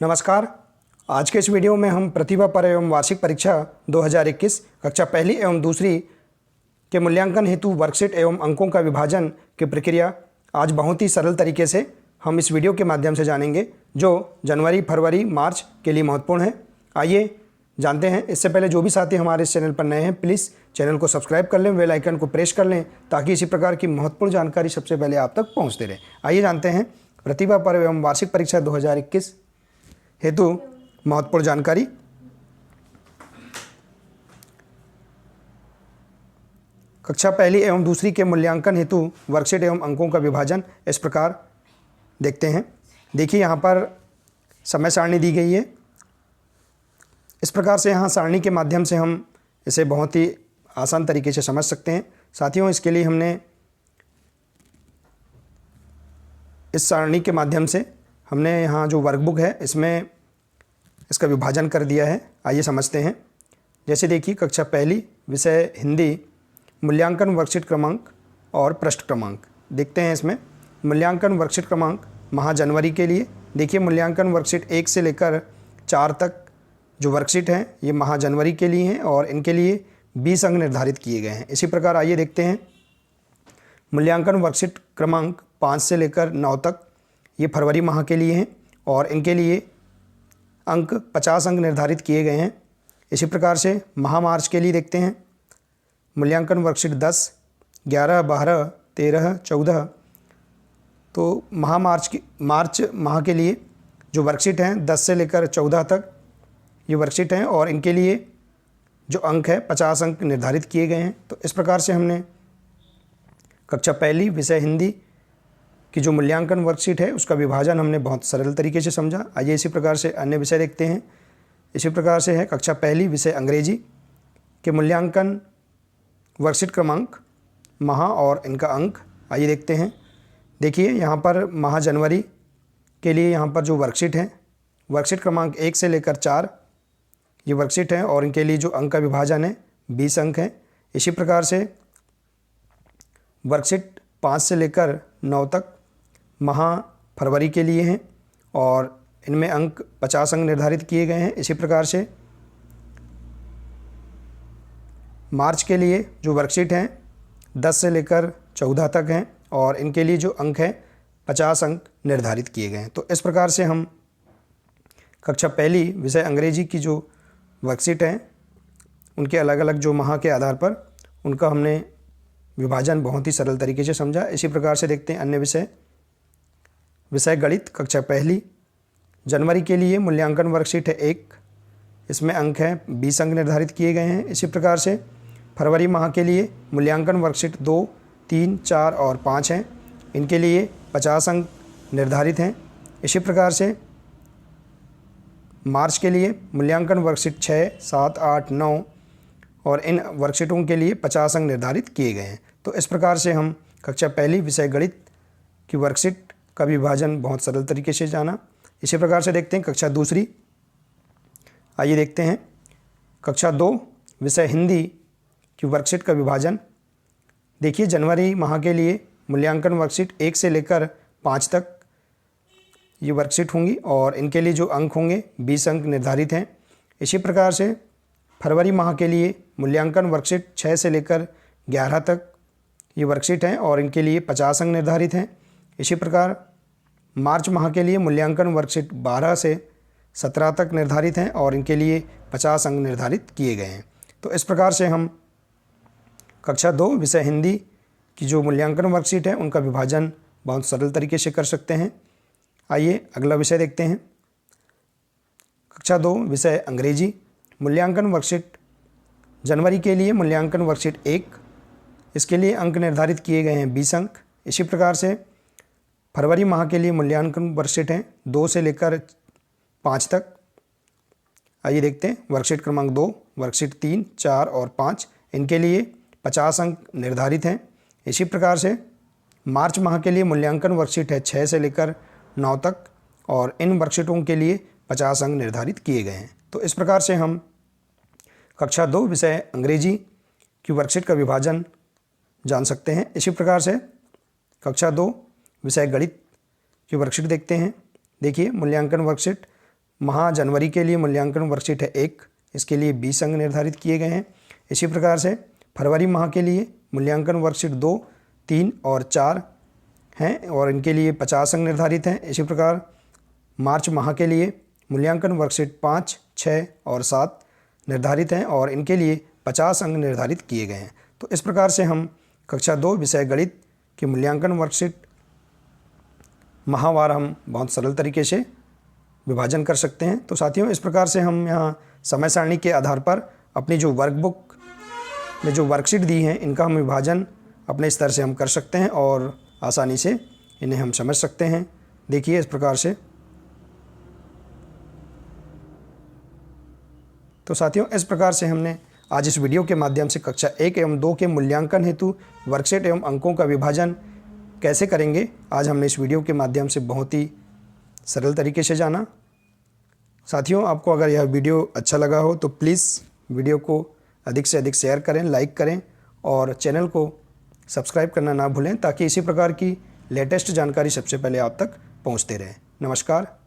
नमस्कार। आज के इस वीडियो में हम प्रतिभा पर एवं वार्षिक परीक्षा 2021 कक्षा पहली एवं दूसरी के मूल्यांकन हेतु वर्कशीट एवं अंकों का विभाजन की प्रक्रिया आज बहुत ही सरल तरीके से हम इस वीडियो के माध्यम से जानेंगे, जो जनवरी, फरवरी, मार्च के लिए महत्वपूर्ण है। आइए जानते हैं। इससे पहले जो भी साथी हमारे इस चैनल पर नए हैं, प्लीज़ चैनल को सब्सक्राइब कर लें, बेल आइकन को प्रेस कर लें, ताकि इसी प्रकार की महत्वपूर्ण जानकारी सबसे पहले आप तक पहुँचते रहे। आइए जानते हैं प्रतिभा पर्व एवं वार्षिक परीक्षा 2021 हेतु महत्वपूर्ण जानकारी। कक्षा पहली एवं दूसरी के मूल्यांकन हेतु वर्कशीट एवं अंकों का विभाजन इस प्रकार देखते हैं। देखिए, यहाँ पर समय सारणी दी गई है। इस प्रकार से यहाँ सारणी के माध्यम से हम इसे बहुत ही आसान तरीके से समझ सकते हैं। साथियों, इसके लिए हमने इस सारणी के माध्यम से हमने यहाँ जो वर्कबुक है इसमें इसका विभाजन कर दिया है। आइए समझते हैं। जैसे देखिए, कक्षा पहली विषय हिंदी, मूल्यांकन वर्कशीट क्रमांक और पृष्ठ क्रमांक देखते हैं। इसमें मूल्यांकन वर्कशीट क्रमांक माह जनवरी के लिए। देखिए, मूल्यांकन वर्कशीट 1 से लेकर 4 तक जो वर्कशीट हैं ये माह जनवरी के लिए हैं और इनके लिए 20 अंक निर्धारित किए गए हैं। इसी प्रकार आइए देखते हैं मूल्यांकन वर्कशीट क्रमांक 5 से लेकर 9 तक ये फरवरी माह के लिए हैं और इनके लिए अंक 50 अंक निर्धारित किए गए हैं। इसी प्रकार से माह मार्च के लिए देखते हैं मूल्यांकन वर्कशीट 10, 11, 12, 13, 14। तो मार्च माह के लिए जो वर्कशीट हैं 10 से लेकर 14 तक ये वर्कशीट हैं और इनके लिए जो अंक है 50 अंक निर्धारित किए गए हैं। तो इस प्रकार से हमने कक्षा पहली विषय हिंदी की जो मूल्यांकन वर्कशीट है उसका विभाजन हमने बहुत सरल तरीके से समझा। आइए इसी प्रकार से अन्य विषय देखते हैं। इसी प्रकार से है कक्षा पहली विषय अंग्रेजी के मूल्यांकन वर्कशीट क्रमांक, माह और इनका अंक आइए देखते हैं। देखिए, यहाँ पर माह जनवरी के लिए यहाँ पर जो वर्कशीट है वर्कशीट क्रमांक 1 से लेकर 4 ये वर्कशीट है और इनके लिए जो अंक का विभाजन है 20 अंक है। इसी प्रकार से वर्कशीट 5 से लेकर 9 तक माह फरवरी के लिए हैं और इनमें अंक 50 अंक निर्धारित किए गए हैं। इसी प्रकार से मार्च के लिए जो वर्कशीट हैं 10 से लेकर 14 तक हैं और इनके लिए जो अंक है 50 अंक निर्धारित किए गए हैं। तो इस प्रकार से हम कक्षा पहली विषय अंग्रेजी की जो वर्कशीट हैं उनके अलग अलग जो माह के आधार पर उनका हमने विभाजन बहुत ही सरल तरीके से समझा। इसी प्रकार से देखते हैं अन्य विषय गणित कक्षा पहली जनवरी के लिए मूल्यांकन वर्कशीट है 1, इसमें अंक हैं 20 अंक निर्धारित किए गए हैं। इसी प्रकार से फरवरी माह के लिए मूल्यांकन वर्कशीट 2, 3, 4 और 5 हैं, इनके लिए 50 अंक निर्धारित हैं। इसी प्रकार से मार्च के लिए मूल्यांकन वर्कशीट 6, 7, 8, 9 और इन वर्कशीटों के लिए 50 अंक निर्धारित किए गए हैं। तो इस प्रकार से हम कक्षा पहली विषय गणित की वर्कशीट का विभाजन बहुत सरल तरीके से जाना। इसी प्रकार से देखते हैं कक्षा दूसरी। आइए देखते हैं कक्षा 2 विषय हिंदी की वर्कशीट का विभाजन। देखिए, जनवरी माह के लिए मूल्यांकन वर्कशीट 1 से लेकर 5 तक ये वर्कशीट होंगी और इनके लिए जो अंक होंगे 20 अंक निर्धारित हैं। इसी प्रकार से फरवरी माह के लिए मूल्यांकन वर्कशीट 6 से लेकर 11 तक ये वर्कशीट हैं और इनके लिए 50 अंक निर्धारित हैं। इसी प्रकार मार्च माह के लिए मूल्यांकन वर्कशीट 12 से 17 तक निर्धारित हैं और इनके लिए 50 अंक निर्धारित किए गए हैं। तो इस प्रकार से हम कक्षा 2 विषय हिंदी की जो मूल्यांकन वर्कशीट है उनका विभाजन बहुत सरल तरीके से कर सकते हैं। आइए अगला विषय देखते हैं। कक्षा 2 विषय अंग्रेजी मूल्यांकन वर्कशीट जनवरी के लिए मूल्यांकन वर्कशीट 1, इसके लिए अंक निर्धारित किए गए हैं 20 अंक। इसी प्रकार से फरवरी माह के लिए मूल्यांकन वर्कशीट हैं 2 से लेकर 5 तक। आइए देखते हैं वर्कशीट क्रमांक 2, वर्कशीट 3, 4 और 5, इनके लिए 50 अंक निर्धारित हैं। इसी प्रकार से मार्च माह के लिए मूल्यांकन वर्कशीट है 6 से लेकर 9 तक और इन वर्कशीटों के लिए 50 अंक निर्धारित किए गए हैं। तो इस प्रकार से हम कक्षा 2 विषय अंग्रेजी की वर्कशीट का विभाजन जान सकते हैं। इसी प्रकार से कक्षा 2 विषय गणित की वर्कशीट देखते हैं। देखिए, मूल्यांकन वर्कशीट माह जनवरी के लिए मूल्यांकन वर्कशीट है 1, इसके लिए 20 अंक निर्धारित किए गए हैं। इसी प्रकार से फरवरी माह के लिए मूल्यांकन वर्कशीट 2, 3 और 4 हैं और इनके लिए 50 अंक निर्धारित हैं। इसी प्रकार मार्च माह के लिए मूल्यांकन वर्कशीट 5, 6 और 7 निर्धारित हैं और इनके लिए 50 अंक निर्धारित किए गए हैं। तो इस प्रकार से हम कक्षा 2 विषय गणित की मूल्यांकन वर्कशीट माहवार हम बहुत सरल तरीके से विभाजन कर सकते हैं। तो साथियों, इस प्रकार से हम यहाँ समय सारणी के आधार पर अपनी जो वर्कबुक में जो वर्कशीट दी हैं इनका हम विभाजन अपने स्तर से हम कर सकते हैं और आसानी से इन्हें हम समझ सकते हैं। देखिए इस प्रकार से। तो साथियों, इस प्रकार से हमने आज इस वीडियो के माध्यम से कक्षा 1 एवं 2 के मूल्यांकन हेतु वर्कशीट एवं अंकों का विभाजन कैसे करेंगे, आज हमने इस वीडियो के माध्यम से बहुत ही सरल तरीके से जाना। साथियों, आपको अगर यह वीडियो अच्छा लगा हो तो प्लीज़ वीडियो को अधिक से अधिक शेयर करें, लाइक करें और चैनल को सब्सक्राइब करना ना भूलें ताकि इसी प्रकार की लेटेस्ट जानकारी सबसे पहले आप तक पहुंचते रहे। नमस्कार।